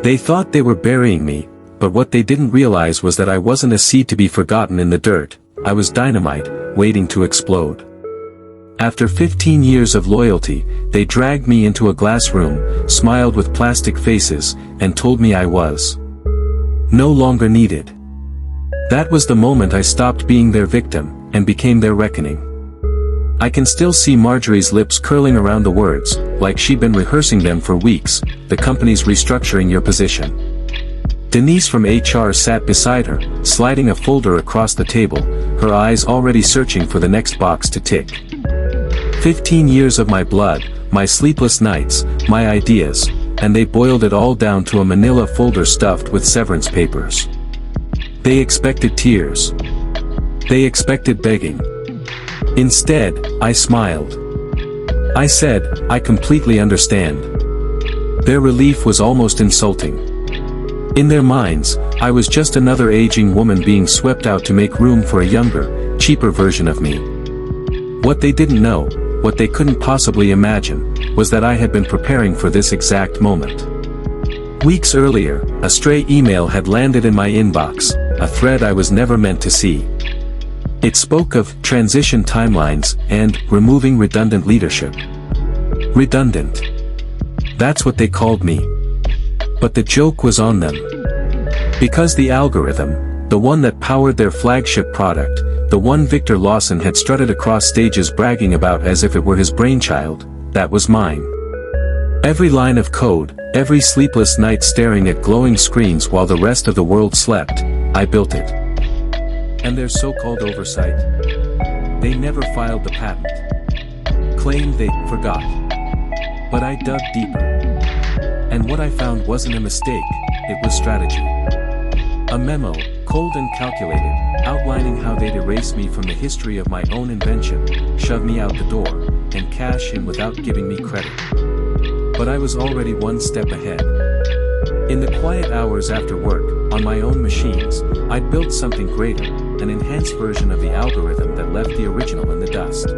They thought they were burying me, but what they didn't realize was that I wasn't a seed to be forgotten in the dirt. I was dynamite, waiting to explode. After 15 years of loyalty, they dragged me into a glass room, smiled with plastic faces, and told me I was no longer needed. That was the moment I stopped being their victim, and became their reckoning. I can still see Marjorie's lips curling around the words, like she'd been rehearsing them for weeks. The company's restructuring your position. Denise from HR sat beside her, sliding a folder across the table, her eyes already searching for the next box to tick. 15 years of my blood, my sleepless nights, my ideas, and they boiled it all down to a manila folder stuffed with severance papers. They expected tears. They expected begging. Instead, I smiled. I said, I completely understand. Their relief was almost insulting. In their minds, I was just another aging woman being swept out to make room for a younger, cheaper version of me. What they didn't know, what they couldn't possibly imagine, was that I had been preparing for this exact moment. Weeks earlier, a stray email had landed in my inbox, a thread I was never meant to see. It spoke of transition timelines and removing redundant leadership. Redundant. That's what they called me. But the joke was on them. Because the algorithm, the one that powered their flagship product, the one Victor Lawson had strutted across stages bragging about as if it were his brainchild, that was mine. Every line of code, every sleepless night staring at glowing screens while the rest of the world slept, I built it. And their so-called oversight? They never filed the patent. Claimed they forgot. But I dug deeper. And what I found wasn't a mistake, it was strategy. A memo, cold and calculated, outlining how they'd erase me from the history of my own invention, shove me out the door, and cash in without giving me credit. But I was already one step ahead. In the quiet hours after work, on my own machines, I'd built something greater, an enhanced version of the algorithm that left the original in the dust.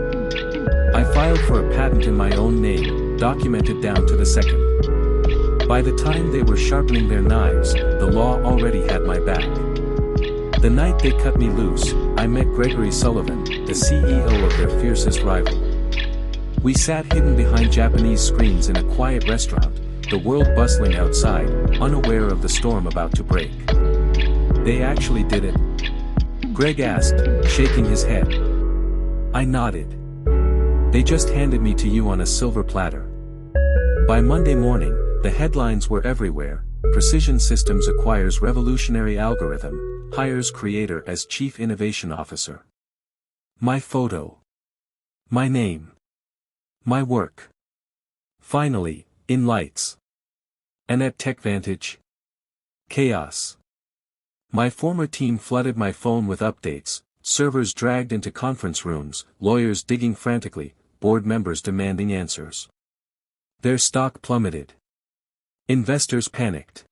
I filed for a patent in my own name, documented down to the second. By the time they were sharpening their knives, the law already had my back. The night they cut me loose, I met Gregory Sullivan, the CEO of their fiercest rival. We sat hidden behind Japanese screens in a quiet restaurant, the world bustling outside, unaware of the storm about to break. They actually did it? Greg asked, shaking his head. I nodded. They just handed me to you on a silver platter. By Monday morning, the headlines were everywhere. Precision Systems acquires revolutionary algorithm, hires creator as Chief Innovation Officer. My photo. My name. My work. Finally, in lights. And at TechVantage. Chaos. My former team flooded my phone with updates, servers dragged into conference rooms, lawyers digging frantically, board members demanding answers. Their stock plummeted. Investors panicked.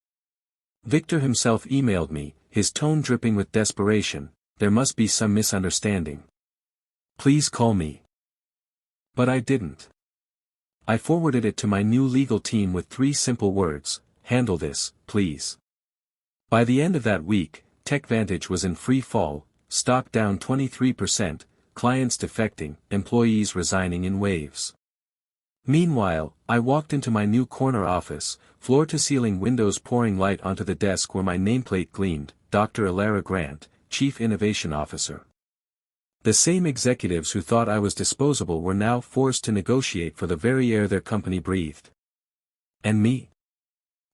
Victor himself emailed me, his tone dripping with desperation, there must be some misunderstanding. Please call me. But I didn't. I forwarded it to my new legal team with 3 simple words, handle this, please. By the end of that week, TechVantage was in free fall, stock down 23%, clients defecting, employees resigning in waves. Meanwhile, I walked into my new corner office, floor-to-ceiling windows pouring light onto the desk where my nameplate gleamed, Dr. Alara Grant, Chief Innovation Officer. The same executives who thought I was disposable were now forced to negotiate for the very air their company breathed. And me?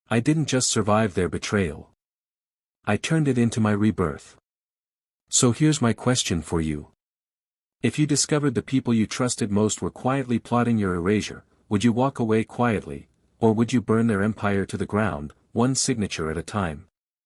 I didn't just survive their betrayal. I turned it into my rebirth. So here's my question for you. If you discovered the people you trusted most were quietly plotting your erasure, would you walk away quietly, or would you burn their empire to the ground, one signature at a time?